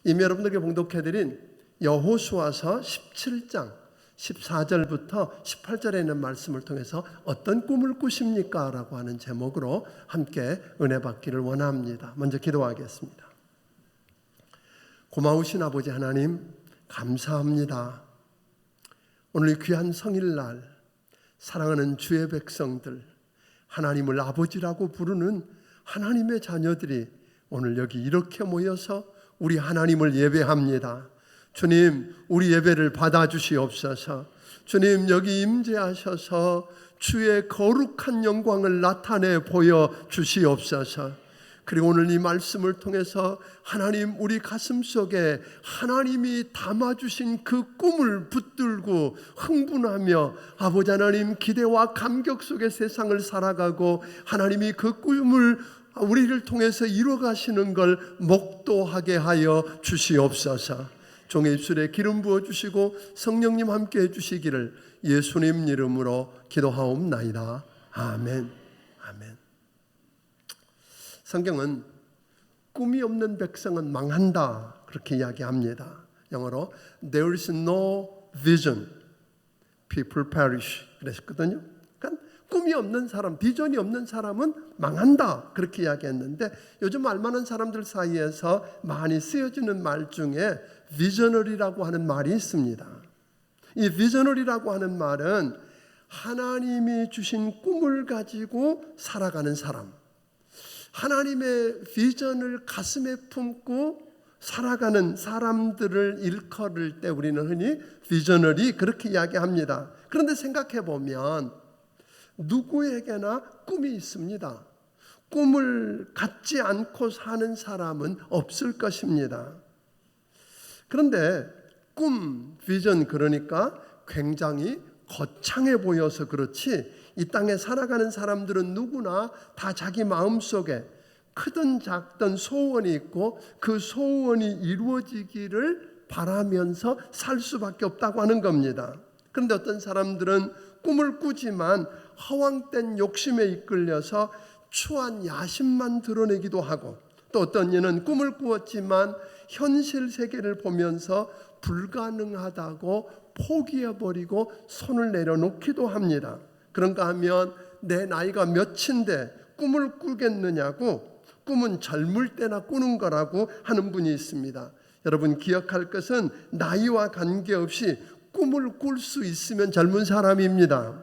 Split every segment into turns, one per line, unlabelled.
이미 여러분들에게 봉독해드린 여호수아서 17장 14절부터 18절에 있는 말씀을 통해서 어떤 꿈을 꾸십니까? 라고 하는 제목으로 함께 은혜 받기를 원합니다. 먼저 기도하겠습니다. 고마우신 아버지 하나님, 감사합니다. 오늘 이 귀한 성일날 사랑하는 주의 백성들, 하나님을 아버지라고 부르는 하나님의 자녀들이 오늘 여기 이렇게 모여서 우리 하나님을 예배합니다. 주님, 우리 예배를 받아주시옵소서. 주님, 여기 임재하셔서 주의 거룩한 영광을 나타내 보여주시옵소서. 그리고 오늘 이 말씀을 통해서 하나님, 우리 가슴 속에 하나님이 담아주신 그 꿈을 붙들고 흥분하며 아버지 하나님 기대와 감격 속에 세상을 살아가고 하나님이 그 꿈을 우리를 통해서 이루어가시는 걸 목도하게 하여 주시옵소서. 종의 입술에 기름 부어주시고 성령님 함께 해주시기를 예수님 이름으로 기도하옵나이다. 아멘. 아멘. 성경은 꿈이 없는 백성은 망한다 그렇게 이야기합니다. 영어로 There is no vision, people perish 그랬거든요. 그러니까 꿈이 없는 사람, 비전이 없는 사람은 망한다 그렇게 이야기했는데 요즘 알만한 사람들 사이에서 많이 쓰여지는 말 중에 비저널이라고 하는 말이 있습니다. 이 비저널이라고 하는 말은 하나님이 주신 꿈을 가지고 살아가는 사람, 하나님의 비전을 가슴에 품고 살아가는 사람들을 일컬을 때 우리는 흔히 비저널이 그렇게 이야기합니다. 그런데 생각해 보면 누구에게나 꿈이 있습니다. 꿈을 갖지 않고 사는 사람은 없을 것입니다. 그런데 꿈, 비전 그러니까 굉장히 거창해 보여서 그렇지 이 땅에 살아가는 사람들은 누구나 다 자기 마음속에 크든 작든 소원이 있고 그 소원이 이루어지기를 바라면서 살 수밖에 없다고 하는 겁니다. 그런데 어떤 사람들은 꿈을 꾸지만 허황된 욕심에 이끌려서 추한 야심만 드러내기도 하고 또 어떤 이는 꿈을 꾸었지만 현실 세계를 보면서 불가능하다고 포기해버리고 손을 내려놓기도 합니다. 그런가 하면 내 나이가 몇인데 꿈을 꾸겠느냐고 꿈은 젊을 때나 꾸는 거라고 하는 분이 있습니다. 여러분 기억할 것은 나이와 관계없이 꿈을 꿀 수 있으면 젊은 사람입니다.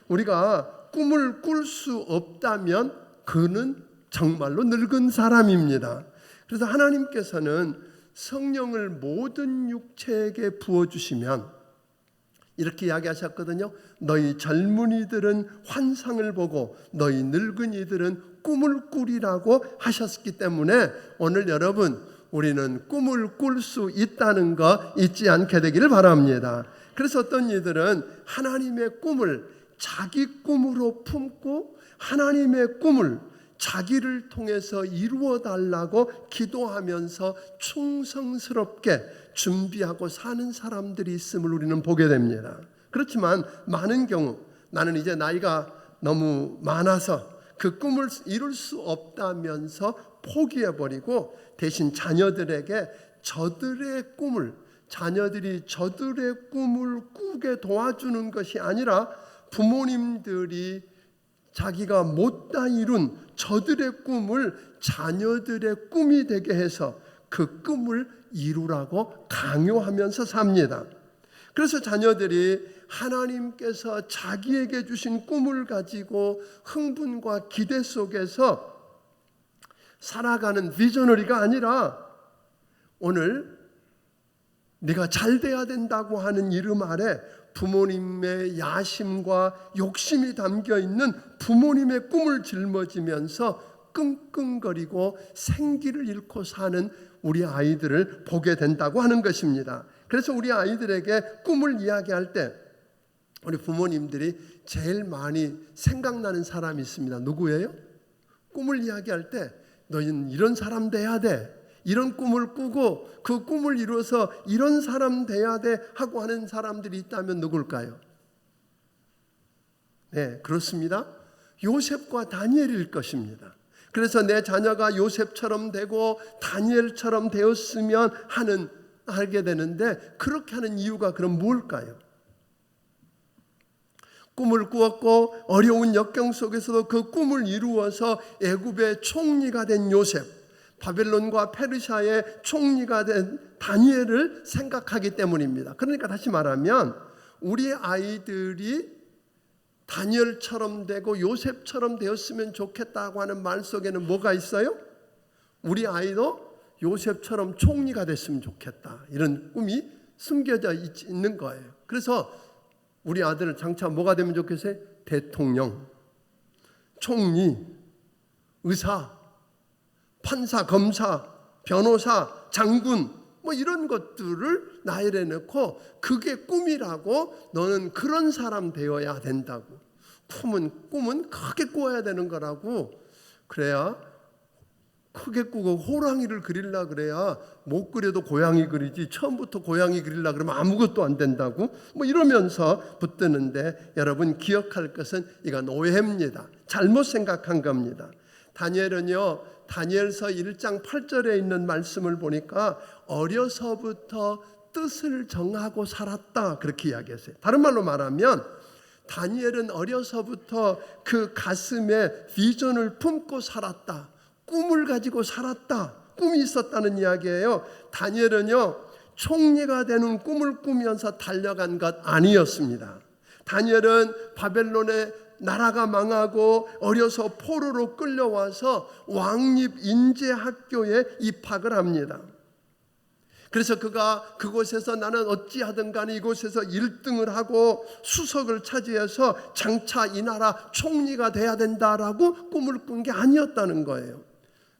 우리가 꿈을 꿀 수 없다면 그는 정말로 늙은 사람입니다. 그래서 하나님께서는 성령을 모든 육체에게 부어주시면 이렇게 이야기하셨거든요. 너희 젊은이들은 환상을 보고 너희 늙은이들은 꿈을 꾸리라고 하셨기 때문에 오늘 여러분 우리는 꿈을 꿀 수 있다는 거 잊지 않게 되기를 바랍니다. 그래서 어떤 이들은 하나님의 꿈을 자기 꿈으로 품고 하나님의 꿈을 자기를 통해서 이루어 달라고 기도하면서 충성스럽게 준비하고 사는 사람들이 있음을 우리는 보게 됩니다. 그렇지만 많은 경우 나는 이제 나이가 너무 많아서 그 꿈을 이룰 수 없다면서 포기해버리고 대신 자녀들에게 자녀들이 저들의 꿈을 꾸게 도와주는 것이 아니라 부모님들이 자기가 못다 이룬 저들의 꿈을 자녀들의 꿈이 되게 해서 그 꿈을 이루라고 강요하면서 삽니다. 그래서 자녀들이 하나님께서 자기에게 주신 꿈을 가지고 흥분과 기대 속에서 살아가는 비저너리가 아니라 오늘 네가 잘 돼야 된다고 하는 이름 아래 부모님의 야심과 욕심이 담겨있는 부모님의 꿈을 짊어지면서 끙끙거리고 생기를 잃고 사는 우리 아이들을 보게 된다고 하는 것입니다. 그래서 우리 아이들에게 꿈을 이야기할 때 우리 부모님들이 제일 많이 생각나는 사람이 있습니다. 누구예요? 꿈을 이야기할 때 너희는 이런 사람 돼야 돼, 이런 꿈을 꾸고 그 꿈을 이루어서 이런 사람 돼야 돼 하고 하는 사람들이 있다면 누굴까요? 네, 그렇습니다. 요셉과 다니엘일 것입니다. 그래서 내 자녀가 요셉처럼 되고 다니엘처럼 되었으면 하는 알게 되는데, 그렇게 하는 이유가 그럼 뭘까요? 꿈을 꾸었고 어려운 역경 속에서도 그 꿈을 이루어서 애굽의 총리가 된 요셉, 바벨론과 페르시아의 총리가 된 다니엘을 생각하기 때문입니다. 그러니까 다시 말하면 우리 아이들이 다니엘처럼 되고 요셉처럼 되었으면 좋겠다고 하는 말 속에는 뭐가 있어요? 우리 아이도 요셉처럼 총리가 됐으면 좋겠다, 이런 꿈이 숨겨져 있는 거예요. 그래서 우리 아들은 장차 뭐가 되면 좋겠어요? 대통령, 총리, 의사, 판사, 검사, 변호사, 장군, 뭐 이런 것들을 나열해 놓고 그게 꿈이라고, 너는 그런 사람 되어야 된다고, 꿈은 크게 꾸어야 되는 거라고, 그래야 크게 꾸고 호랑이를 그리려 그래야 못 그려도 고양이 그리지, 처음부터 고양이 그리려 그러면 아무것도 안 된다고 뭐 이러면서 붙드는데, 여러분 기억할 것은 이건 오해입니다. 잘못 생각한 겁니다. 다니엘은요, 다니엘서 1장 8절에 있는 말씀을 보니까 어려서부터 뜻을 정하고 살았다, 그렇게 이야기했어요. 다른 말로 말하면 다니엘은 어려서부터 그 가슴에 비전을 품고 살았다, 꿈을 가지고 살았다, 꿈이 있었다는 이야기예요. 다니엘은요, 총리가 되는 꿈을 꾸면서 달려간 것 아니었습니다. 다니엘은 바벨론의 나라가 망하고 어려서 포로로 끌려와서 왕립 인재학교에 입학을 합니다. 그래서 그가 그곳에서 나는 어찌하든 간에 이곳에서 1등을 하고 수석을 차지해서 장차 이 나라 총리가 돼야 된다라고 꿈을 꾼 게 아니었다는 거예요.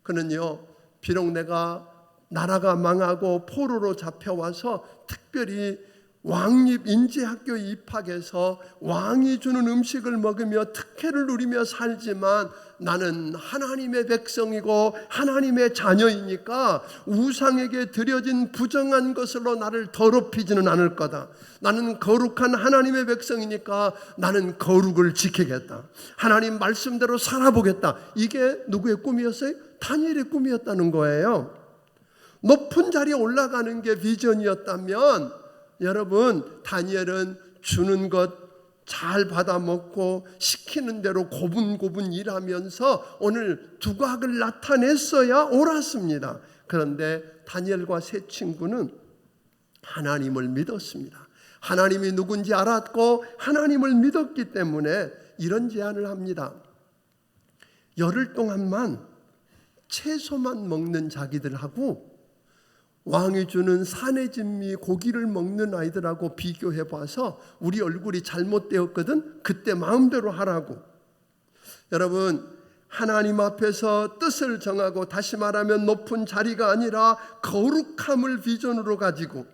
그는요, 비록 내가 나라가 망하고 포로로 잡혀와서 특별히 왕립 인재학교에 입학해서 왕이 주는 음식을 먹으며 특혜를 누리며 살지만 나는 하나님의 백성이고 하나님의 자녀이니까 우상에게 드려진 부정한 것으로 나를 더럽히지는 않을 거다. 나는 거룩한 하나님의 백성이니까 나는 거룩을 지키겠다. 하나님 말씀대로 살아보겠다. 이게 누구의 꿈이었어요? 다니엘의 꿈이었다는 거예요. 높은 자리에 올라가는 게 비전이었다면, 여러분 다니엘은 주는 것 잘 받아 먹고 시키는 대로 고분고분 일하면서 오늘 두각을 나타냈어야 옳았습니다. 그런데 다니엘과 세 친구는 하나님을 믿었습니다. 하나님이 누군지 알았고 하나님을 믿었기 때문에 이런 제안을 합니다. 열흘 동안만 채소만 먹는 자기들하고 왕이 주는 산의 진미 고기를 먹는 아이들하고 비교해 봐서 우리 얼굴이 잘못되었거든, 그때 마음대로 하라고. 여러분, 하나님 앞에서 뜻을 정하고, 다시 말하면 높은 자리가 아니라 거룩함을 비전으로 가지고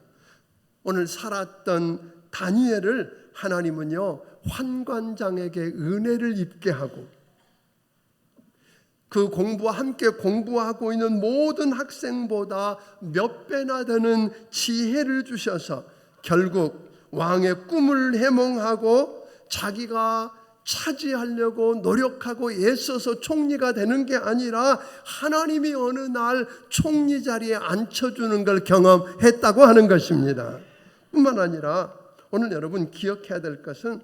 오늘 살았던 다니엘을 하나님은요, 환관장에게 은혜를 입게 하고, 그 공부와 함께 공부하고 있는 모든 학생보다 몇 배나 되는 지혜를 주셔서 결국 왕의 꿈을 해몽하고 자기가 차지하려고 노력하고 애써서 총리가 되는 게 아니라 하나님이 어느 날 총리 자리에 앉혀주는 걸 경험했다고 하는 것입니다. 뿐만 아니라 오늘 여러분 기억해야 될 것은,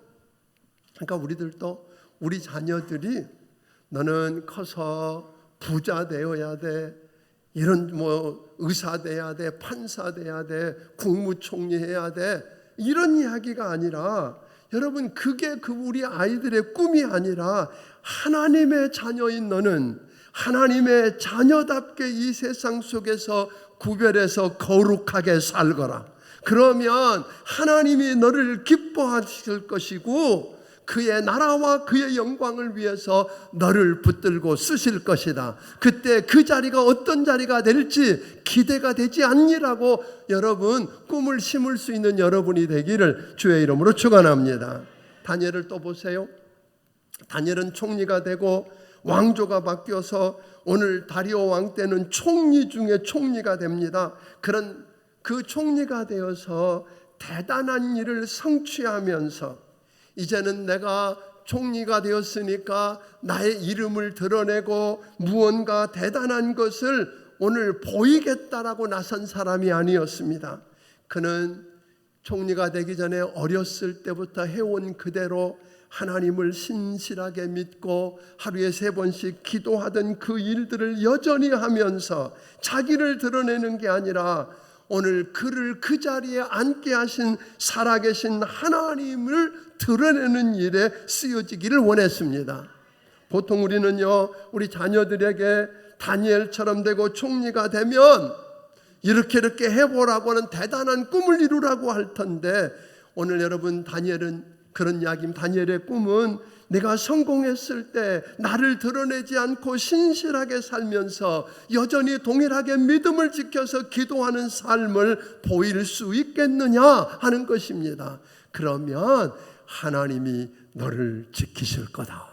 그러니까 우리들도 우리 자녀들이 너는 커서 부자 되어야 돼, 이런 의사 돼야 돼, 판사 돼야 돼, 국무총리 해야 돼, 이런 이야기가 아니라, 여러분 그게 우리 아이들의 꿈이 아니라 하나님의 자녀인 너는 하나님의 자녀답게 이 세상 속에서 구별해서 거룩하게 살거라. 그러면 하나님이 너를 기뻐하실 것이고 그의 나라와 그의 영광을 위해서 너를 붙들고 쓰실 것이다. 그때 그 자리가 어떤 자리가 될지 기대가 되지 않니라고 여러분 꿈을 심을 수 있는 여러분이 되기를 주의 이름으로 축원합니다. 다니엘을 또 보세요. 다니엘은 총리가 되고 왕조가 바뀌어서 오늘 다리오 왕 때는 총리 중에 총리가 됩니다. 그런 그 총리가 되어서 대단한 일을 성취하면서 이제는 내가 총리가 되었으니까 나의 이름을 드러내고 무언가 대단한 것을 오늘 보이겠다라고 나선 사람이 아니었습니다. 그는 총리가 되기 전에 어렸을 때부터 해온 그대로 하나님을 신실하게 믿고 하루에 3번씩 기도하던 그 일들을 여전히 하면서 자기를 드러내는 게 아니라 오늘 그를 그 자리에 앉게 하신 살아계신 하나님을 드러내는 일에 쓰여지기를 원했습니다. 보통 우리는요, 우리 자녀들에게 다니엘처럼 되고 총리가 되면 이렇게 해보라고 하는 대단한 꿈을 이루라고 할 텐데, 오늘 여러분 다니엘은 그런 이야기입니다. 다니엘의 꿈은 내가 성공했을 때 나를 드러내지 않고 신실하게 살면서 여전히 동일하게 믿음을 지켜서 기도하는 삶을 보일 수 있겠느냐 하는 것입니다. 그러면 하나님이 너를 지키실 거다.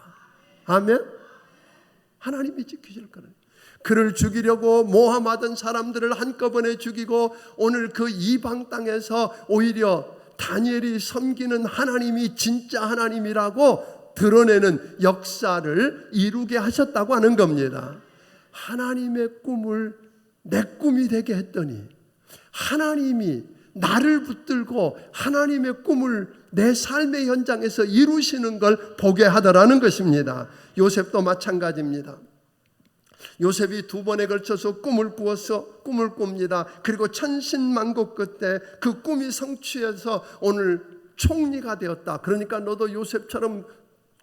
아멘. 하나님이 지키실 거다. 그를 죽이려고 모함하던 사람들을 한꺼번에 죽이고 오늘 그 이방 땅에서 오히려 다니엘이 섬기는 하나님이 진짜 하나님이라고 드러내는 역사를 이루게 하셨다고 하는 겁니다. 하나님의 꿈을 내 꿈이 되게 했더니 하나님이 나를 붙들고 하나님의 꿈을 내 삶의 현장에서 이루시는 걸 보게 하더라는 것입니다. 요셉도 마찬가지입니다. 요셉이 2번에 걸쳐서 꿈을 꿉니다. 그리고 천신만고 끝에 그 꿈이 성취해서 오늘 총리가 되었다. 그러니까 너도 요셉처럼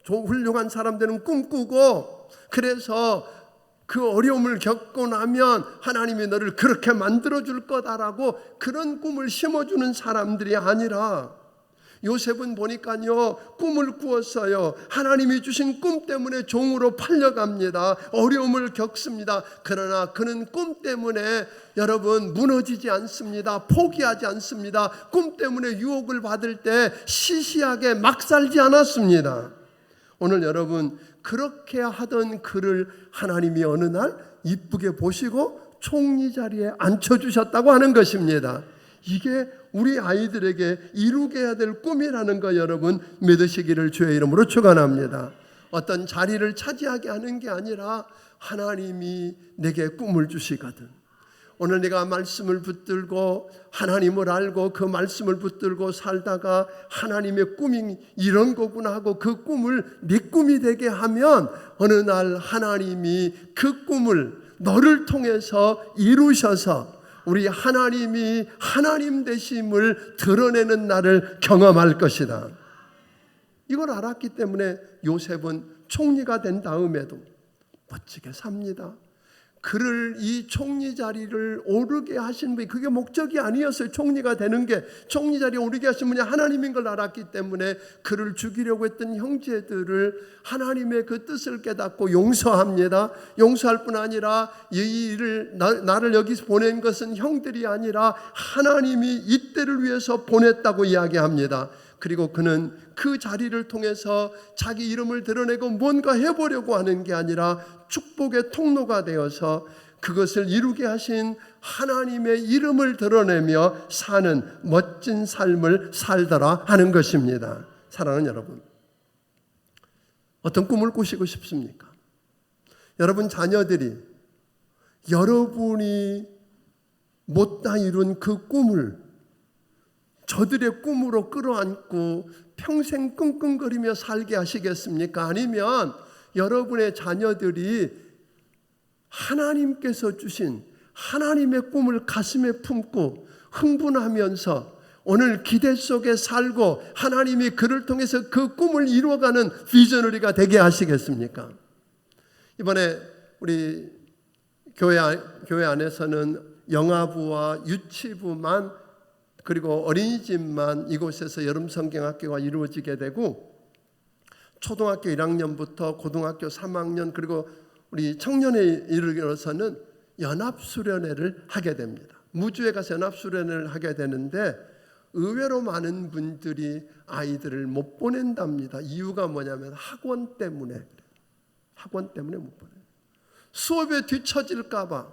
훌륭한 사람 되는 꿈 꾸고, 그래서 그 어려움을 겪고 나면 하나님이 너를 그렇게 만들어줄 거다라고 그런 꿈을 심어주는 사람들이 아니라, 요셉은 보니까요 꿈을 꾸었어요. 하나님이 주신 꿈 때문에 종으로 팔려갑니다. 어려움을 겪습니다. 그러나 그는 꿈 때문에 여러분 무너지지 않습니다. 포기하지 않습니다. 꿈 때문에 유혹을 받을 때 시시하게 막 살지 않았습니다. 오늘 여러분 그렇게 하던 그를 하나님이 어느 날 이쁘게 보시고 총리 자리에 앉혀주셨다고 하는 것입니다. 이게 우리 아이들에게 이루게 해야 될 꿈이라는 거 여러분 믿으시기를 주의 이름으로 축원합니다. 어떤 자리를 차지하게 하는 게 아니라 하나님이 내게 꿈을 주시거든. 오늘 내가 말씀을 붙들고 하나님을 알고 그 말씀을 붙들고 살다가 하나님의 꿈이 이런 거구나 하고 그 꿈을 네 꿈이 되게 하면 어느 날 하나님이 그 꿈을 너를 통해서 이루셔서 우리 하나님이 하나님 되심을 드러내는 날을 경험할 것이다. 이걸 알았기 때문에 요셉은 총리가 된 다음에도 멋지게 삽니다. 그를 이 총리 자리를 오르게 하신 분이 그게 목적이 아니었어요. 총리가 되는 게 총리 자리에 오르게 하신 분이 하나님인 걸 알았기 때문에 그를 죽이려고 했던 형제들을 하나님의 그 뜻을 깨닫고 용서합니다. 용서할 뿐 아니라 이 일을 나를 여기서 보낸 것은 형들이 아니라 하나님이 이때를 위해서 보냈다고 이야기합니다. 그리고 그는 그 자리를 통해서 자기 이름을 드러내고 뭔가 해보려고 하는 게 아니라 축복의 통로가 되어서 그것을 이루게 하신 하나님의 이름을 드러내며 사는 멋진 삶을 살더라 하는 것입니다. 사랑하는 여러분, 어떤 꿈을 꾸시고 싶습니까? 여러분 자녀들이 여러분이 못다 이룬 그 꿈을 저들의 꿈으로 끌어안고 평생 끙끙거리며 살게 하시겠습니까? 아니면 여러분의 자녀들이 하나님께서 주신 하나님의 꿈을 가슴에 품고 흥분하면서 오늘 기대 속에 살고 하나님이 그를 통해서 그 꿈을 이루어가는 비저너리가 되게 하시겠습니까? 이번에 우리 교회 안에서는 영아부와 유치부만 그리고 어린이집만 이곳에서 여름 성경학교가 이루어지게 되고 초등학교 1학년부터 고등학교 3학년 그리고 우리 청년에 이르러서는 연합수련회를 하게 됩니다. 무주에 가서 연합수련회를 하게 되는데 의외로 많은 분들이 아이들을 못 보낸답니다. 이유가 뭐냐면 학원 때문에 못 보내요. 수업에 뒤처질까 봐.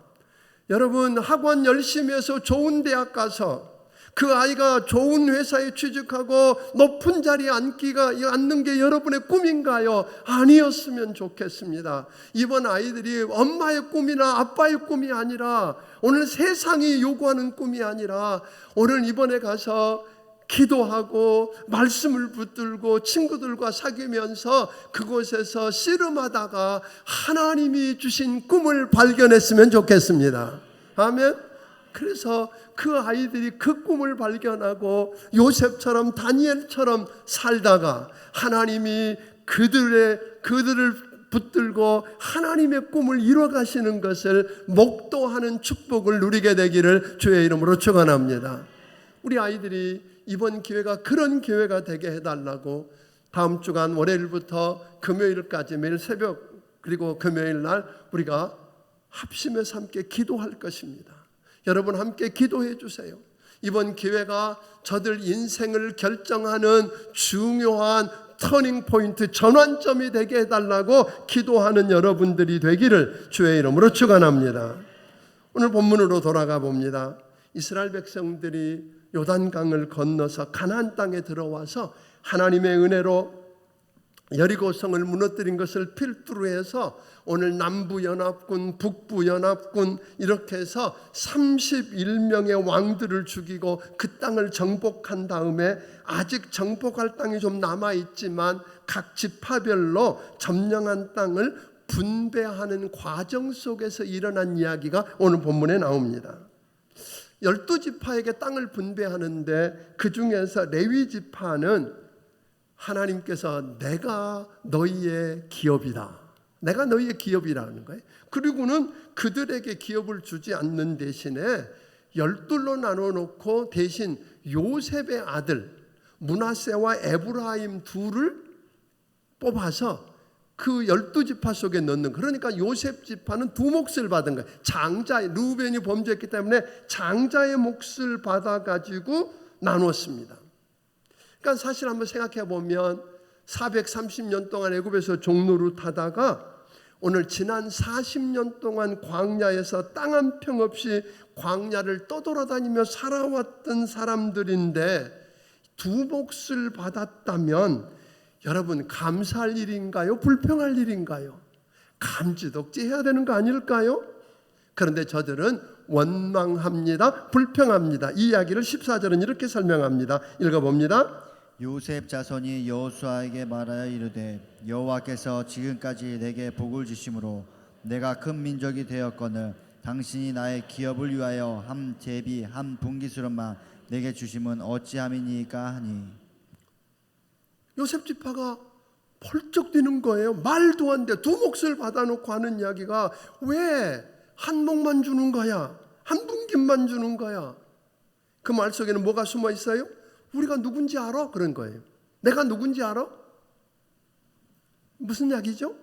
여러분 학원 열심히 해서 좋은 대학 가서 그 아이가 좋은 회사에 취직하고 높은 자리에 앉는 게 여러분의 꿈인가요? 아니었으면 좋겠습니다. 이번 아이들이 엄마의 꿈이나 아빠의 꿈이 아니라, 오늘 세상이 요구하는 꿈이 아니라, 오늘 이번에 가서 기도하고 말씀을 붙들고 친구들과 사귀면서 그곳에서 씨름하다가 하나님이 주신 꿈을 발견했으면 좋겠습니다. 아멘. 그래서 그 아이들이 그 꿈을 발견하고 요셉처럼 다니엘처럼 살다가 하나님이 그들을 붙들고 하나님의 꿈을 이뤄가시는 것을 목도하는 축복을 누리게 되기를 주의 이름으로 축원합니다. 우리 아이들이 이번 기회가 그런 기회가 되게 해달라고 다음 주간 월요일부터 금요일까지 매일 새벽 그리고 금요일 날 우리가 합심해서 함께 기도할 것입니다. 여러분 함께 기도해 주세요. 이번 기회가 저들 인생을 결정하는 중요한 터닝 포인트, 전환점이 되게 해달라고 기도하는 여러분들이 되기를 주의 이름으로 축원합니다. 오늘 본문으로 돌아가 봅니다. 이스라엘 백성들이 요단강을 건너서 가나안 땅에 들어와서 하나님의 은혜로 여리고성을 무너뜨린 것을 필두로 해서 오늘 남부연합군, 북부연합군 이렇게 해서 31명의 왕들을 죽이고 그 땅을 정복한 다음에 아직 정복할 땅이 좀 남아있지만 각 지파별로 점령한 땅을 분배하는 과정 속에서 일어난 이야기가 오늘 본문에 나옵니다. 12지파에게 땅을 분배하는데 그 중에서 레위 지파는 하나님께서 내가 너희의 기업이다. 내가 너희의 기업이라는 거예요. 그리고는 그들에게 기업을 주지 않는 대신에 12로 나눠놓고 대신 요셉의 아들 므낫세와 에브라임 둘을 뽑아서 그 12지파 속에 넣는, 그러니까 요셉 지파는 두 몫을 받은 거예요. 루벤이 범죄했기 때문에 장자의 몫을 받아가지고 나눴습니다. 그러니까 사실 한번 생각해 보면 430년 동안 애굽에서 종노릇 하다가 오늘 지난 40년 동안 광야에서 땅 한 평 없이 광야를 떠돌아다니며 살아왔던 사람들인데 두 몫을 받았다면 여러분 감사할 일인가요? 불평할 일인가요? 감지덕지 해야 되는 거 아닐까요? 그런데 저들은 원망합니다. 불평합니다. 이 이야기를 14절은 이렇게 설명합니다. 읽어봅니다.
요셉 자손이 여호수아에게 말하여 이르되 여호와께서 지금까지 내게 복을 주심으로 내가 큰 민족이 되었거늘 당신이 나의 기업을 위하여 한 제비 한 분깃으로만 내게 주심은 어찌함이니까 하니.
요셉 지파가 펄쩍 뛰는 거예요. 말도 안 돼. 두 몫을 받아놓고 하는 이야기가 왜 한 몫만 주는 거야? 한 분깃만 주는 거야? 그 말 속에는 뭐가 숨어 있어요? 우리가 누군지 알아? 그런 거예요. 내가 누군지 알아? 무슨 이야기죠?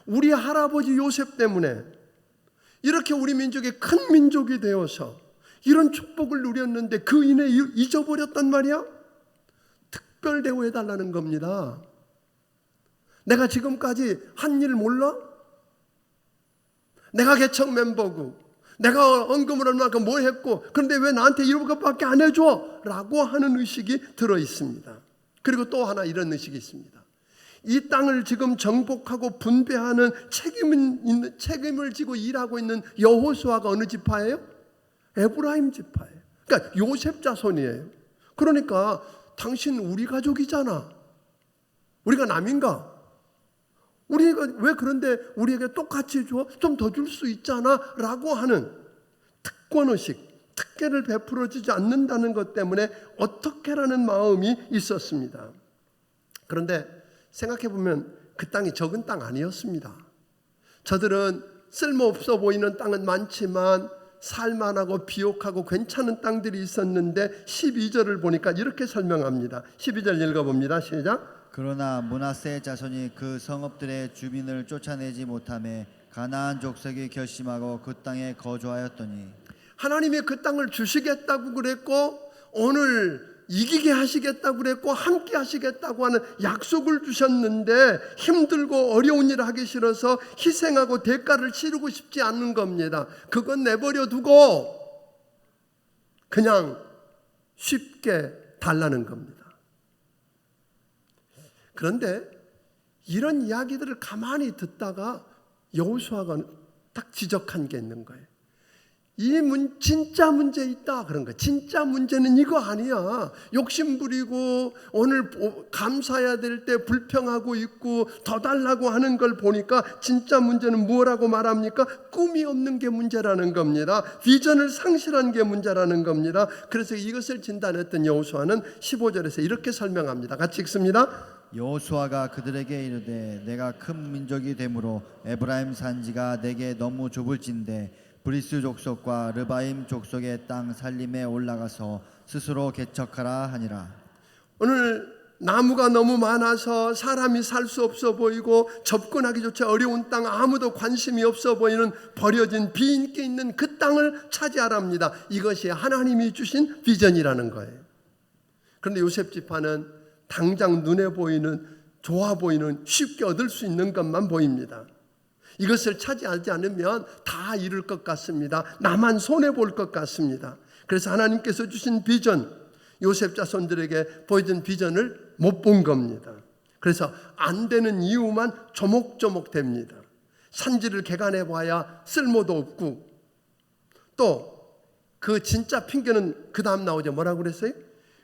우리 할아버지 요셉 때문에 이렇게 우리 민족이 큰 민족이 되어서 이런 축복을 누렸는데 그 인해 잊어버렸단 말이야? 특별 대우해달라는 겁니다. 내가 지금까지 한 일 몰라? 내가 개척 멤버고 내가 헌금을 얼마큼 뭐 했고 그런데 왜 나한테 이런 것밖에 안 해줘? 라고 하는 의식이 들어있습니다. 그리고 또 하나 이런 의식이 있습니다. 이 땅을 지금 정복하고 분배하는 책임을 지고 일하고 있는 여호수아가 어느 지파예요? 에브라임 지파예요. 그러니까 요셉 자손이에요. 그러니까 당신 우리 가족이잖아. 우리가 남인가? 우리가 왜 그런데 우리에게 똑같이 줘? 좀 더 줄 수 있잖아 라고 하는 특권의식, 특혜를 베풀어주지 않는다는 것 때문에 어떻게라는 마음이 있었습니다. 그런데 생각해보면 그 땅이 적은 땅 아니었습니다. 저들은 쓸모없어 보이는 땅은 많지만 살만하고 비옥하고 괜찮은 땅들이 있었는데 12절을 보니까 이렇게 설명합니다. 12절 읽어봅니다. 시작.
그러나 므낫세 자손이 그 성읍들의 주민을 쫓아내지 못하며 가나안 족속이 결심하고 그 땅에 거주하였더니
하나님이 그 땅을 주시겠다고 그랬고 오늘 이기게 하시겠다고 그랬고 함께 하시겠다고 하는 약속을 주셨는데 힘들고 어려운 일을 하기 싫어서 희생하고 대가를 치르고 싶지 않은 겁니다. 그건 내버려 두고 그냥 쉽게 달라는 겁니다. 그런데 이런 이야기들을 가만히 듣다가 여호수아가 딱 지적한 게 있는 거예요. 진짜 문제 있다 그런 거예요. 진짜 문제는 이거 아니야. 욕심 부리고 오늘 감사해야 될 때 불평하고 있고 더 달라고 하는 걸 보니까 진짜 문제는 뭐라고 말합니까? 꿈이 없는 게 문제라는 겁니다. 비전을 상실한 게 문제라는 겁니다. 그래서 이것을 진단했던 여호수아는 15절에서 이렇게 설명합니다. 같이 읽습니다.
여호수아가 그들에게 이르되 내가 큰 민족이 되므로 에브라임 산지가 내게 너무 좁을진대 브리스 족속과 르바임 족속의 땅 살림에 올라가서 스스로 개척하라 하니라.
오늘 나무가 너무 많아서 사람이 살 수 없어 보이고 접근하기조차 어려운 땅, 아무도 관심이 없어 보이는 버려진 비인기 있는 그 땅을 차지하랍니다. 이것이 하나님이 주신 비전이라는 거예요. 그런데 요셉 지파는 당장 눈에 보이는, 좋아 보이는, 쉽게 얻을 수 있는 것만 보입니다. 이것을 차지하지 않으면 다 잃을 것 같습니다. 나만 손해볼 것 같습니다. 그래서 하나님께서 주신 비전, 요셉 자손들에게 보여준 비전을 못 본 겁니다. 그래서 안 되는 이유만 조목조목 됩니다. 산지를 개간해 봐야 쓸모도 없고, 또 그 진짜 핑계는 그 다음 나오죠. 뭐라고 그랬어요?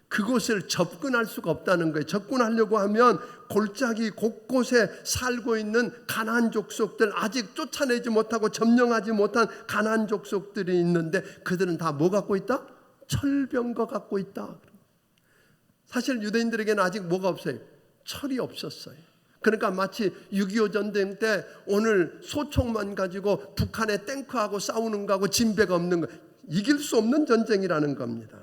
그곳을 접근할 수가 없다는 거예요. 접근하려고 하면 골짜기 곳곳에 살고 있는 가나안 족속들, 아직 쫓아내지 못하고 점령하지 못한 가나안 족속들이 있는데 그들은 다 뭐 갖고 있다? 철병거 갖고 있다. 사실 유대인들에게는 아직 뭐가 없어요? 철이 없었어요. 그러니까 마치 6.25 전쟁 때 오늘 소총만 가지고 북한의 탱크하고 싸우는 거하고 진배가 없는 거, 이길 수 없는 전쟁이라는 겁니다.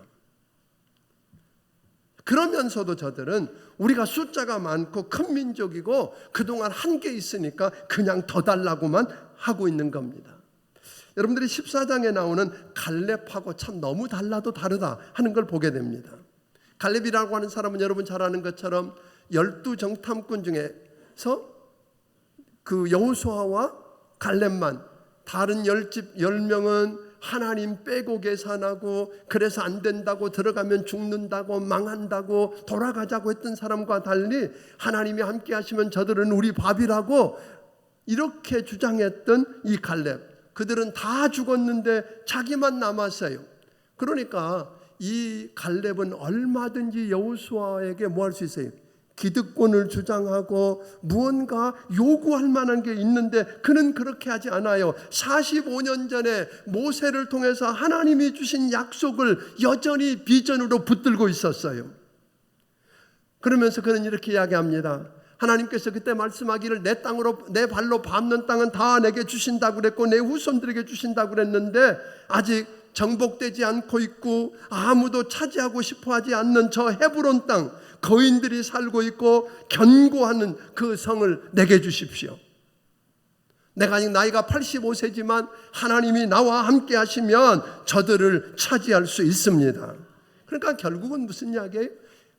그러면서도 저들은 우리가 숫자가 많고 큰 민족이고 그동안 한계 있으니까 그냥 더 달라고만 하고 있는 겁니다. 여러분들이 14장에 나오는 갈렙하고 참 너무 달라도 다르다 하는 걸 보게 됩니다. 갈렙이라고 하는 사람은 여러분 잘 아는 것처럼 12정탐꾼 중에서 그 여호수아와 갈렙만, 다른 10명은 하나님 빼고 계산하고 그래서 안 된다고, 들어가면 죽는다고, 망한다고, 돌아가자고 했던 사람과 달리 하나님이 함께 하시면 저들은 우리 밥이라고 이렇게 주장했던 이 갈렙, 그들은 다 죽었는데 자기만 남았어요. 그러니까 이 갈렙은 얼마든지 여호수아에게 뭐 할 수 있어요? 기득권을 주장하고 무언가 요구할 만한 게 있는데 그는 그렇게 하지 않아요. 45년 전에 모세를 통해서 하나님이 주신 약속을 여전히 비전으로 붙들고 있었어요. 그러면서 그는 이렇게 이야기합니다. 하나님께서 그때 말씀하기를 내 땅으로, 내 발로 밟는 땅은 다 내게 주신다고 그랬고 내 후손들에게 주신다고 그랬는데 아직 정복되지 않고 있고 아무도 차지하고 싶어하지 않는 저 헤브론 땅, 거인들이 살고 있고 견고하는 그 성을 내게 주십시오. 내가 아직 나이가 85세지만 하나님이 나와 함께 하시면 저들을 차지할 수 있습니다. 그러니까 결국은 무슨 이야기예요?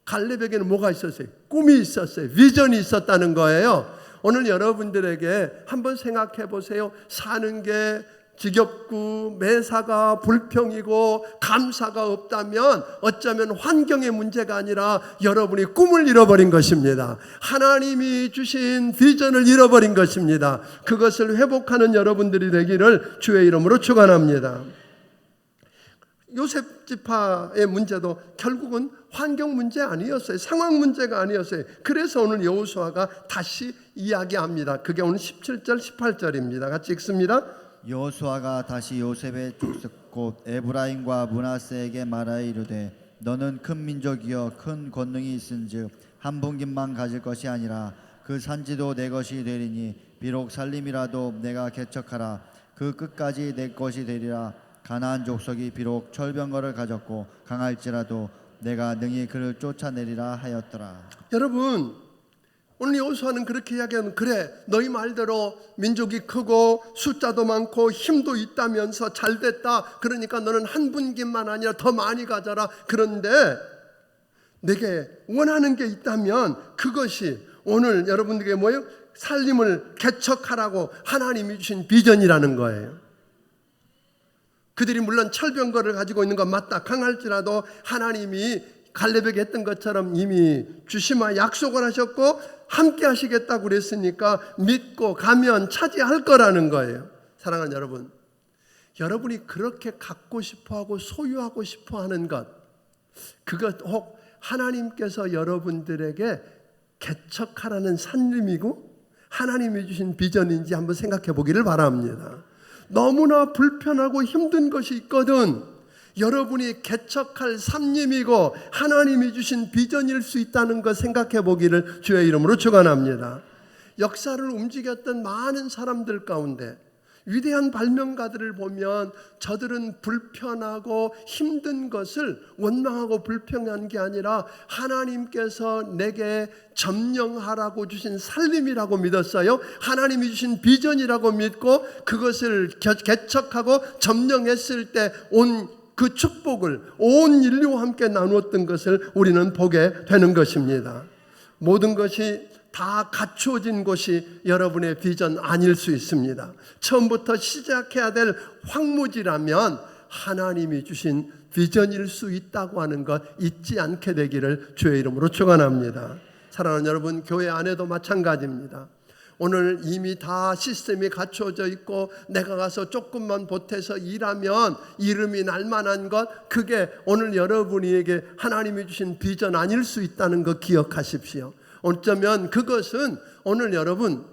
갈렙에게는 뭐가 있었어요? 꿈이 있었어요. 비전이 있었다는 거예요. 오늘 여러분들에게 한번 생각해 보세요. 사는 게 지겹고 매사가 불평이고 감사가 없다면 어쩌면 환경의 문제가 아니라 여러분이 꿈을 잃어버린 것입니다. 하나님이 주신 비전을 잃어버린 것입니다. 그것을 회복하는 여러분들이 되기를 주의 이름으로 축원합니다. 요셉 지파의 문제도 결국은 환경 문제 아니었어요. 상황 문제가 아니었어요. 그래서 오늘 여호수아가 다시 이야기합니다. 그게 오늘 17절 18절입니다. 같이 읽습니다.
여호수아가 다시 요셉의 족속 곧 에브라임과 므낫세에게 말하여 이르되 너는 큰 민족이여 큰 권능이 있은즉 한 분깃만 가질 것이 아니라 그 산지도 내 것이 되리니 비록 살림이라도 내가 개척하라 그 끝까지 내 것이 되리라. 가나안 족속이 비록 철병거를 가졌고 강할지라도 내가 능히 그를 쫓아내리라 하였더라.
여러분, 오늘 여호수아는 그렇게 이야기하면, 그래 너희 말대로 민족이 크고 숫자도 많고 힘도 있다면서 잘됐다. 그러니까 너는 한 분깃만 아니라 더 많이 가져라. 그런데 내게 원하는 게 있다면 그것이 오늘 여러분들에게 뭐예요? 살림을 개척하라고 하나님이 주신 비전이라는 거예요. 그들이 물론 철병거를 가지고 있는 건 맞다 강할지라도 하나님이 갈렙에게 했던 것처럼 이미 주시마 약속을 하셨고 함께 하시겠다고 그랬으니까 믿고 가면 차지할 거라는 거예요. 사랑하는 여러분, 여러분이 그렇게 갖고 싶어하고 소유하고 싶어하는 것, 그것 혹 하나님께서 여러분들에게 개척하라는 산림이고 하나님이 주신 비전인지 한번 생각해 보기를 바랍니다. 너무나 불편하고 힘든 것이 있거든 여러분이 개척할 산림이고 하나님이 주신 비전일 수 있다는 것 생각해 보기를 주의 이름으로 축원합니다. 역사를 움직였던 많은 사람들 가운데 위대한 발명가들을 보면 저들은 불편하고 힘든 것을 원망하고 불평한 게 아니라 하나님께서 내게 점령하라고 주신 살림이라고 믿었어요. 하나님이 주신 비전이라고 믿고 그것을 개척하고 점령했을 때 온 그 축복을 온 인류와 함께 나누었던 것을 우리는 보게 되는 것입니다. 모든 것이 다 갖추어진 곳이 여러분의 비전 아닐 수 있습니다. 처음부터 시작해야 될 황무지라면 하나님이 주신 비전일 수 있다고 하는 것 잊지 않게 되기를 주의 이름으로 축원합니다. 사랑하는 여러분, 교회 안에도 마찬가지입니다. 오늘 이미 다 시스템이 갖춰져 있고 내가 가서 조금만 보태서 일하면 이름이 날 만한 것, 그게 오늘 여러분에게 하나님이 주신 비전 아닐 수 있다는 것 기억하십시오. 어쩌면 그것은 오늘 여러분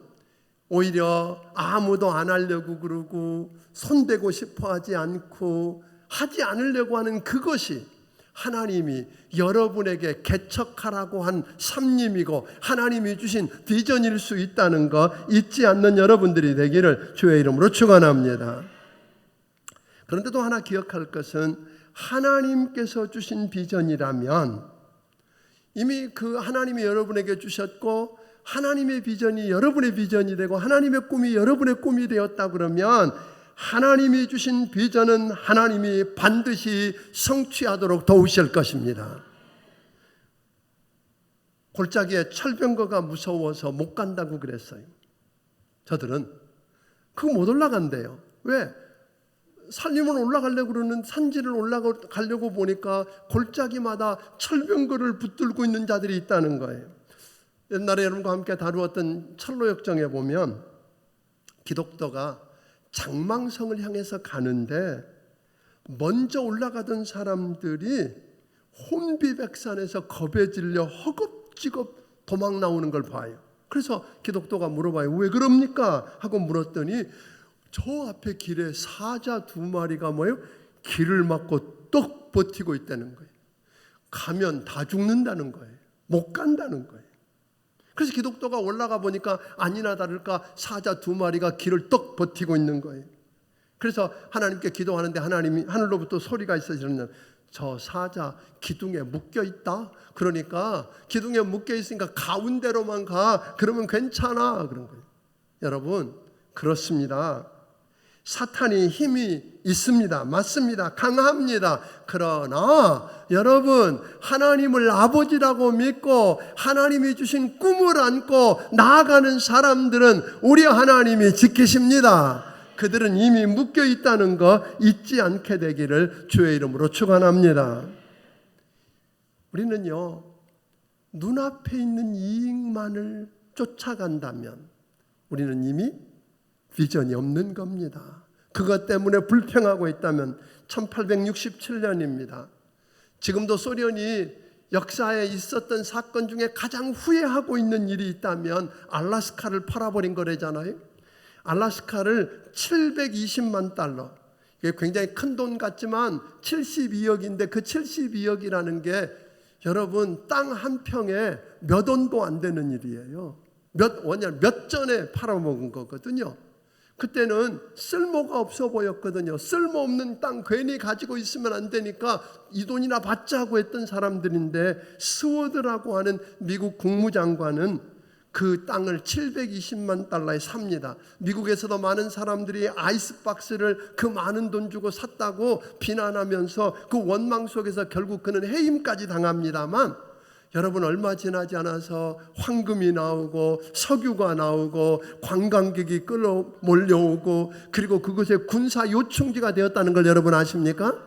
오히려 아무도 안 하려고 그러고 손대고 싶어 하지 않고 하지 않으려고 하는 그것이 하나님이 여러분에게 개척하라고 한 삶림이고 하나님이 주신 비전일 수 있다는 거 잊지 않는 여러분들이 되기를 주의 이름으로 축원합니다. 그런데도 하나 기억할 것은 하나님께서 주신 비전이라면 이미 그 하나님이 여러분에게 주셨고 하나님의 비전이 여러분의 비전이 되고 하나님의 꿈이 여러분의 꿈이 되었다 그러면 하나님이 주신 비전은 하나님이 반드시 성취하도록 도우실 것입니다. 골짜기에 철병거가 무서워서 못 간다고 그랬어요. 저들은 그거 못 올라간대요. 왜? 산림을 올라가려고 그러는 산지를 올라가려고 보니까 골짜기마다 철병거를 붙들고 있는 자들이 있다는 거예요. 옛날에 여러분과 함께 다루었던 철로역정에 보면 기독도가 장망성을 향해서 가는데 먼저 올라가던 사람들이 혼비백산에서 겁에 질려 허겁지겁 도망 나오는 걸 봐요. 그래서 기독도가 물어봐요. 왜 그럽니까? 하고 물었더니 저 앞에 길에 사자 2마리가 뭐예요? 길을 막고 떡 버티고 있다는 거예요. 가면 다 죽는다는 거예요. 못 간다는 거예요. 그래서 기독도가 올라가 보니까 아니나 다를까 사자 2마리가 길을 떡 버티고 있는 거예요. 그래서 하나님께 기도하는데 하나님이 하늘로부터 소리가 있어지는 저 사자 기둥에 묶여 있다. 그러니까 기둥에 묶여 있으니까 가운데로만 가. 그러면 괜찮아. 그런 거예요. 여러분, 그렇습니다. 사탄이 힘이 있습니다. 맞습니다. 강합니다. 그러나 여러분, 하나님을 아버지라고 믿고 하나님이 주신 꿈을 안고 나아가는 사람들은 우리 하나님이 지키십니다. 그들은 이미 묶여 있다는 거 잊지 않게 되기를 주의 이름으로 축원합니다. 우리는요, 눈앞에 있는 이익만을 쫓아간다면 우리는 이미 비전이 없는 겁니다. 그것 때문에 불평하고 있다면 1867년입니다. 지금도 소련이 역사에 있었던 사건 중에 가장 후회하고 있는 일이 있다면 알래스카를 팔아버린 거래잖아요. 알래스카를 720만 달러, 이게 굉장히 큰 돈 같지만 72억인데 그 72억이라는 게 여러분 땅 한 평에 몇 원도 안 되는 일이에요. 몇 전에 팔아먹은 거거든요. 그때는 쓸모가 없어 보였거든요. 쓸모없는 땅 괜히 가지고 있으면 안 되니까 이 돈이나 받자고 했던 사람들인데 스워드라고 하는 미국 국무장관은 그 땅을 720만 달러에 삽니다. 미국에서도 많은 사람들이 아이스박스를 그 많은 돈 주고 샀다고 비난하면서 그 원망 속에서 결국 그는 해임까지 당합니다만 여러분 얼마 지나지 않아서 황금이 나오고 석유가 나오고 관광객이 끌어 몰려오고 그리고 그것의 군사 요충지가 되었다는 걸 여러분 아십니까?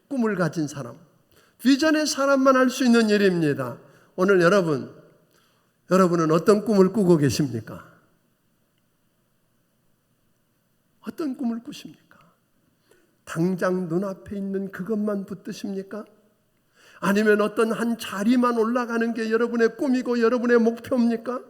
꿈을 가진 사람, 비전의 사람만 할 수 있는 일입니다. 오늘 여러분은 어떤 꿈을 꾸고 계십니까? 어떤 꿈을 꾸십니까? 당장 눈앞에 있는 그것만 붙드십니까? 아니면 어떤 한 자리만 올라가는 게 여러분의 꿈이고 여러분의 목표입니까?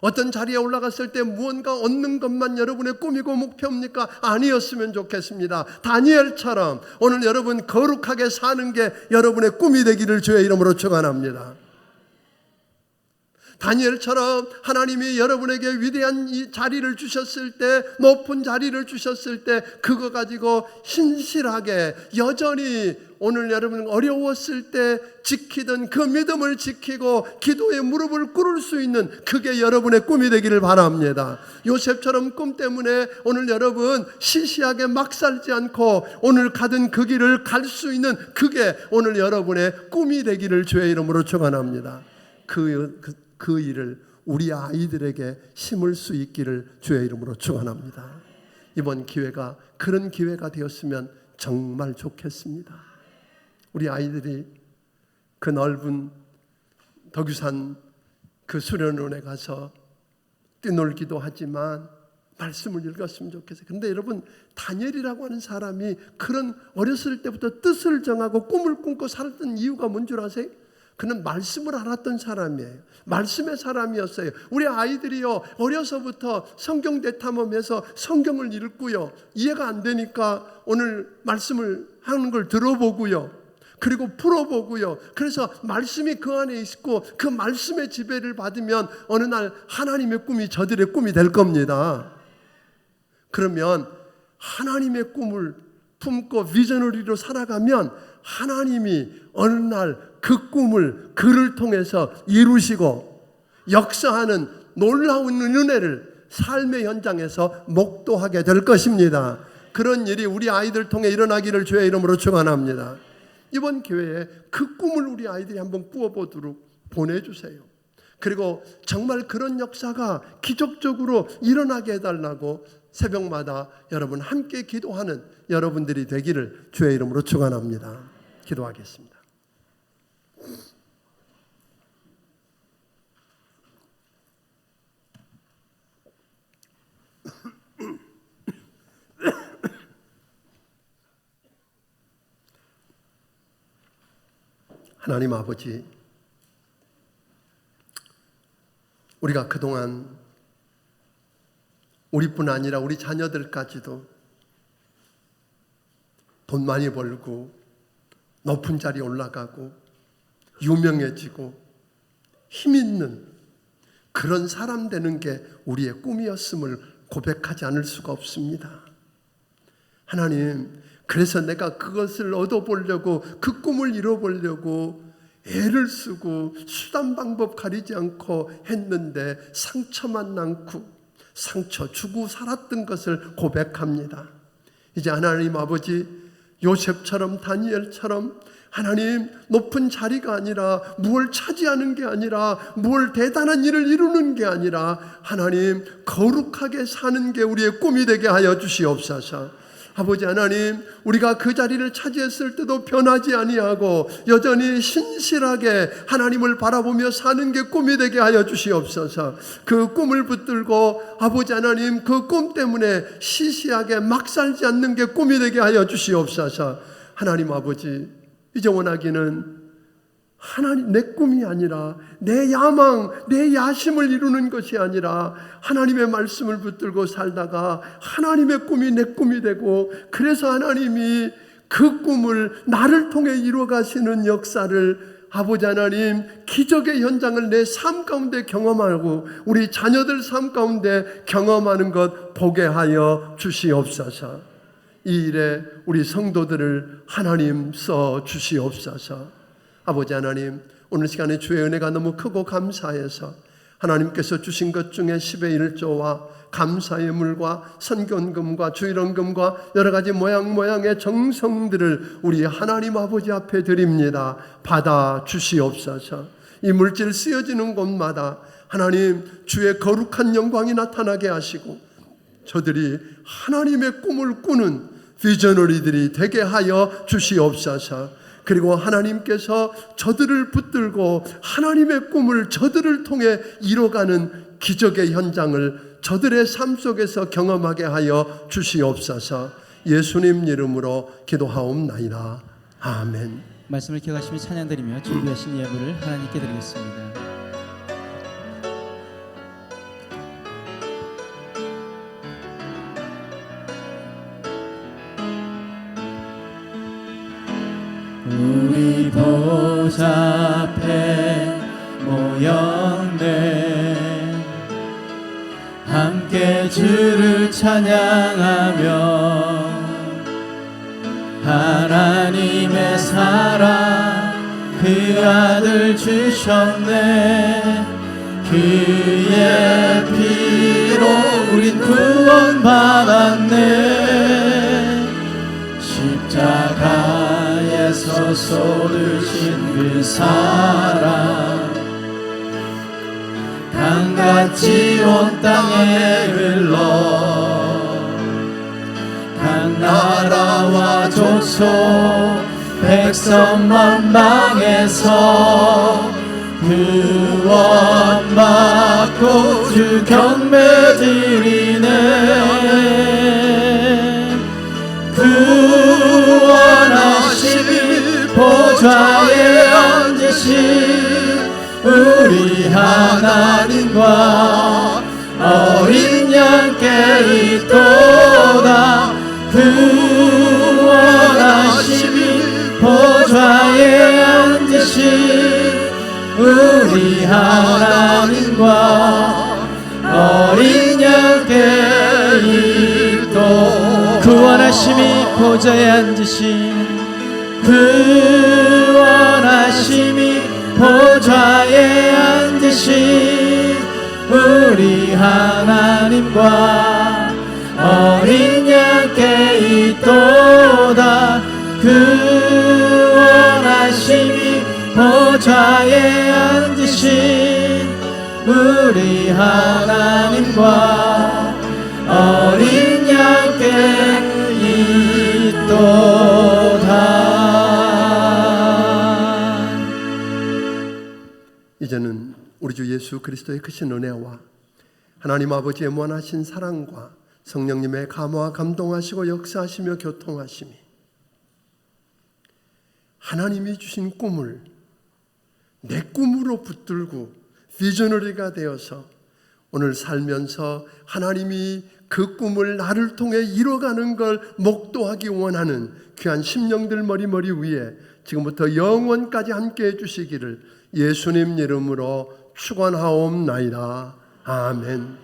어떤 자리에 올라갔을 때 무언가 얻는 것만 여러분의 꿈이고 목표입니까? 아니었으면 좋겠습니다. 다니엘처럼 오늘 여러분 거룩하게 사는 게 여러분의 꿈이 되기를 주의 이름으로 축원합니다. 다니엘처럼 하나님이 여러분에게 위대한 이 자리를 주셨을 때, 높은 자리를 주셨을 때 그거 가지고 신실하게 여전히 오늘 여러분 어려웠을 때 지키던 그 믿음을 지키고 기도의 무릎을 꿇을 수 있는 그게 여러분의 꿈이 되기를 바랍니다. 요셉처럼 꿈 때문에 오늘 여러분 시시하게 막 살지 않고 오늘 가던 그 길을 갈 수 있는 그게 오늘 여러분의 꿈이 되기를 주의 이름으로 축원합니다. 그 일을 우리 아이들에게 심을 수 있기를 주의 이름으로 축원합니다. 이번 기회가 그런 기회가 되었으면 정말 좋겠습니다. 우리 아이들이 그 넓은 덕유산 그 수련원에 가서 뛰놀기도 하지만 말씀을 읽었으면 좋겠어요. 그런데 여러분, 다니엘이라고 하는 사람이 그런 어렸을 때부터 뜻을 정하고 꿈을 꿈고 살았던 이유가 뭔 줄 아세요? 그는 말씀을 알았던 사람이에요. 말씀의 사람이었어요. 우리 아이들이요, 어려서부터 성경 대탐험해서 성경을 읽고요, 이해가 안 되니까 오늘 말씀을 하는 걸 들어보고요, 그리고 풀어보고요, 그래서 말씀이 그 안에 있고 그 말씀의 지배를 받으면 어느 날 하나님의 꿈이 저들의 꿈이 될 겁니다. 그러면 하나님의 꿈을 품고 비전으로 살아가면 하나님이 어느 날 그 꿈을 그를 통해서 이루시고 역사하는 놀라운 은혜를 삶의 현장에서 목도하게 될 것입니다. 그런 일이 우리 아이들 통해 일어나기를 주의 이름으로 축원합니다. 이번 기회에 그 꿈을 우리 아이들이 한번 꾸어보도록 보내주세요. 그리고 정말 그런 역사가 기적적으로 일어나게 해달라고 새벽마다 여러분 함께 기도하는 여러분들이 되기를 주의 이름으로 축원합니다. 기도하겠습니다. 하나님 아버지, 우리가 그동안 우리뿐 아니라 우리 자녀들까지도 돈 많이 벌고 높은 자리에 올라가고 유명해지고 힘 있는 그런 사람 되는 게 우리의 꿈이었음을 고백하지 않을 수가 없습니다. 하나님, 그래서 내가 그것을 얻어보려고 그 꿈을 이뤄보려고 애를 쓰고 수단 방법 가리지 않고 했는데 상처만 남고 상처 주고 살았던 것을 고백합니다. 이제 하나님 아버지, 요셉처럼 다니엘처럼 하나님 높은 자리가 아니라 무엇을 차지하는 게 아니라 무엇을 대단한 일을 이루는 게 아니라 하나님 거룩하게 사는 게 우리의 꿈이 되게 하여 주시옵소서. 아버지 하나님, 우리가 그 자리를 차지했을 때도 변하지 아니하고 여전히 신실하게 하나님을 바라보며 사는 게 꿈이 되게 하여 주시옵소서. 그 꿈을 붙들고 아버지 하나님, 그 꿈 때문에 시시하게 막 살지 않는 게 꿈이 되게 하여 주시옵소서. 하나님 아버지, 이제 원하기는 하나님 내 꿈이 아니라 내 야망, 내 야심을 이루는 것이 아니라 하나님의 말씀을 붙들고 살다가 하나님의 꿈이 내 꿈이 되고, 그래서 하나님이 그 꿈을 나를 통해 이루어 가시는 역사를 아버지 하나님, 기적의 현장을 내 삶 가운데 경험하고 우리 자녀들 삶 가운데 경험하는 것 보게 하여 주시옵소서. 이 일에 우리 성도들을 하나님 써 주시옵소서. 아버지 하나님, 오늘 시간에 주의 은혜가 너무 크고 감사해서 하나님께서 주신 것 중에 10의 1조와 감사의 물과 선견금과 주일원금과 여러 가지 모양의 정성들을 우리 하나님 아버지 앞에 드립니다. 받아 주시옵소서. 이 물질 쓰여지는 곳마다 하나님 주의 거룩한 영광이 나타나게 하시고 저들이 하나님의 꿈을 꾸는 비저너리들이 되게 하여 주시옵소서. 그리고 하나님께서 저들을 붙들고 하나님의 꿈을 저들을 통해 이뤄가는 기적의 현장을 저들의 삶 속에서 경험하게 하여 주시옵소서. 예수님 이름으로 기도하옵나이다. 아멘.
말씀을 기억하시며 찬양드리며 준비하신 예물을 하나님께 드리겠습니다.
우리 보좌 앞에 모였네. 함께 주를 찬양하며 하나님의 사랑 그 아들 주셨네. 그의 피로 우린 구원받았네. 십자가에서 쏟으신 그 사랑 강같이 온 땅에 흘러 각 나라와 족속 백성 만방에서 구원받고 주 경배 드리네. 구원하시니 보좌에 앉으신 우리 하나님과 어린 양께 있도다. 구원하시니 보좌에 앉으신 우리 하나님과 어린 양께 있도다.
구원하심이 보좌에 앉으신
구원하심이 보좌에 앉으신 우리 하나님과 어린 양께 있도다. 구원하심이 보좌에 앉으신 우리 하나님과 어린 양께 있도다.
이제는 우리 주 예수 그리스도의 크신 은혜와 하나님 아버지의 무한하신 사랑과 성령님의 감화와 감동하시고 역사하시며 교통하심이 하나님이 주신 꿈을 내 꿈으로 붙들고 비저너리가 되어서 오늘 살면서 하나님이 그 꿈을 나를 통해 이뤄가는 걸 목도하기 원하는 귀한 심령들 머리 위에 지금부터 영원까지 함께 해주시기를 예수님 이름으로 축원하옵나이다. 아멘.